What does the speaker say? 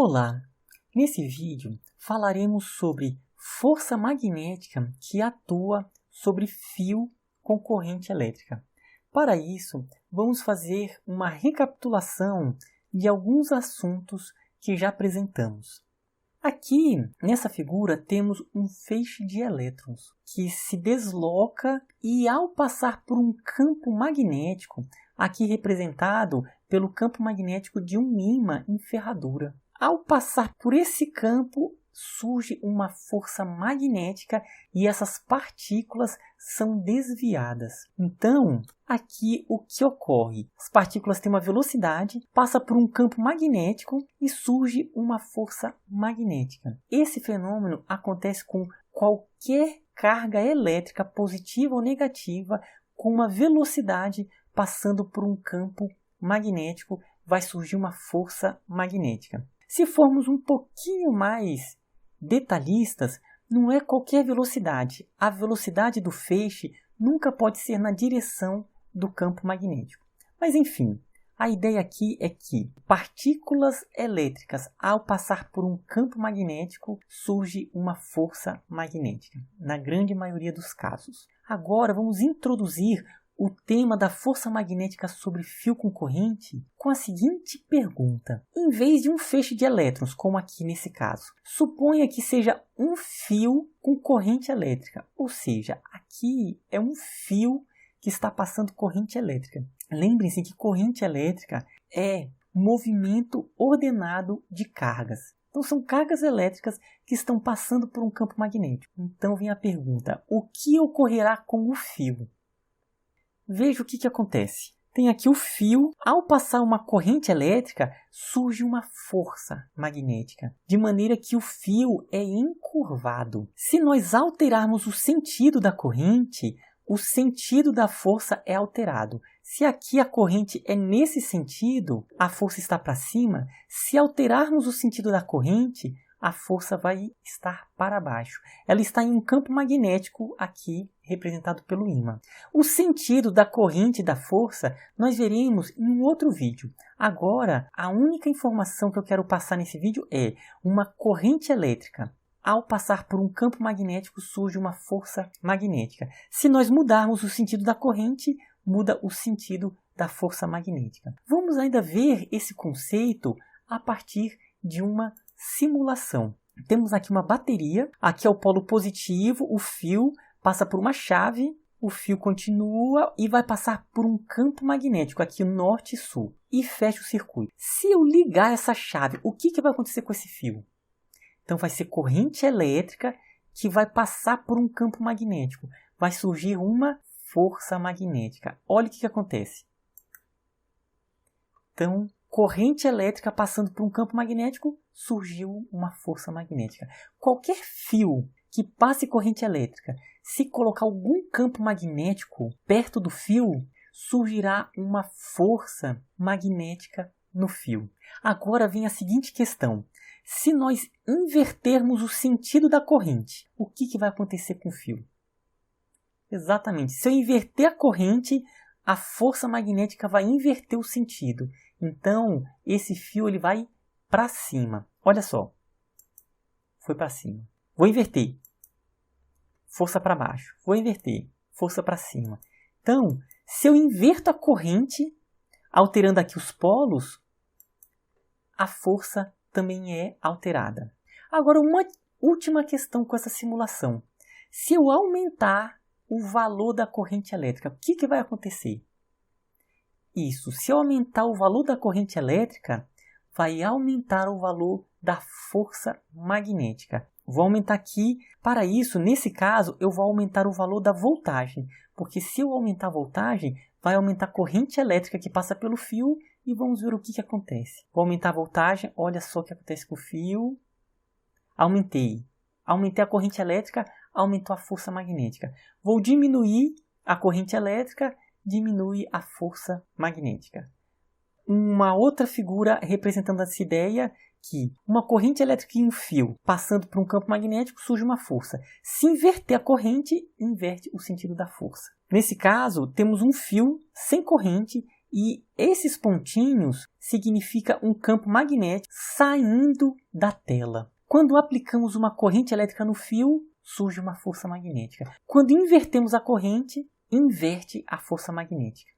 Olá! Nesse vídeo falaremos sobre força magnética que atua sobre fio com corrente elétrica. Para isso, vamos fazer uma recapitulação de alguns assuntos que já apresentamos. Aqui, nessa figura, temos um feixe de elétrons que se desloca e, ao passar por um campo magnético, aqui representado pelo campo magnético de um ímã em ferradura. Ao passar por esse campo, surge uma força magnética e essas partículas são desviadas. Então, aqui o que ocorre? As partículas têm uma velocidade, passa por um campo magnético e surge uma força magnética. Esse fenômeno acontece com qualquer carga elétrica, positiva ou negativa, com uma velocidade passando por um campo magnético, vai surgir uma força magnética. Se formos um pouquinho mais detalhistas, não é qualquer velocidade. A velocidade do feixe nunca pode ser na direção do campo magnético. Mas enfim, a ideia aqui é que partículas elétricas, ao passar por um campo magnético, surge uma força magnética, na grande maioria dos casos. Agora vamos introduzir o tema da força magnética sobre fio com corrente com a seguinte pergunta. Em vez de um feixe de elétrons, como aqui nesse caso, suponha que seja um fio com corrente elétrica. Ou seja, aqui é um fio que está passando corrente elétrica. Lembrem-se que corrente elétrica é movimento ordenado de cargas. Então são cargas elétricas que estão passando por um campo magnético. Então vem a pergunta, o que ocorrerá com o fio? Veja o que acontece. Tem aqui o fio, ao passar uma corrente elétrica, surge uma força magnética, de maneira que o fio é encurvado. Se nós alterarmos o sentido da corrente, o sentido da força é alterado. Se aqui a corrente é nesse sentido, a força está para cima. Se alterarmos o sentido da corrente, a força vai estar para baixo. Ela está em um campo magnético aqui, representado pelo ímã. O sentido da corrente e da força nós veremos em um outro vídeo. Agora, a única informação que eu quero passar nesse vídeo é uma corrente elétrica. Ao passar por um campo magnético, surge uma força magnética. Se nós mudarmos o sentido da corrente, muda o sentido da força magnética. Vamos ainda ver esse conceito a partir de uma simulação. Temos aqui uma bateria, aqui é o polo positivo, o fio passa por uma chave, o fio continua e vai passar por um campo magnético, aqui norte e sul, e fecha o circuito. Se eu ligar essa chave, o que vai acontecer com esse fio? Então vai ser corrente elétrica que vai passar por um campo magnético. Vai surgir uma força magnética. Olha o que acontece. Então, corrente elétrica passando por um campo magnético, surgiu uma força magnética. Qualquer fio que passe corrente elétrica, se colocar algum campo magnético perto do fio, surgirá uma força magnética no fio. Agora vem a seguinte questão. Se nós invertermos o sentido da corrente, o que vai acontecer com o fio? Exatamente. Se eu inverter a corrente, a força magnética vai inverter o sentido. Então, esse fio ele vai para cima. Olha só. Foi para cima. Vou inverter. Força para baixo. Vou inverter. Força para cima. Então, se eu inverto a corrente, alterando aqui os polos, a força também é alterada. Agora, uma última questão com essa simulação. Se eu aumentar o valor da corrente elétrica, o que vai acontecer? Isso, se eu aumentar o valor da corrente elétrica, vai aumentar o valor da força magnética. Vou aumentar aqui, para isso, nesse caso, eu vou aumentar o valor da voltagem, porque se eu aumentar a voltagem, vai aumentar a corrente elétrica que passa pelo fio e vamos ver o que acontece. Vou aumentar a voltagem, olha só o que acontece com o fio. Aumentei a corrente elétrica, aumentou a força magnética. Vou diminuir a corrente elétrica, diminui a força magnética. Uma outra figura representando essa ideia que uma corrente elétrica em um fio passando por um campo magnético surge uma força. Se inverter a corrente, inverte o sentido da força. Nesse caso, temos um fio sem corrente E esses pontinhos significam um campo magnético saindo da tela. Quando aplicamos uma corrente elétrica no fio, surge uma força magnética. Quando invertemos a corrente, inverte a força magnética.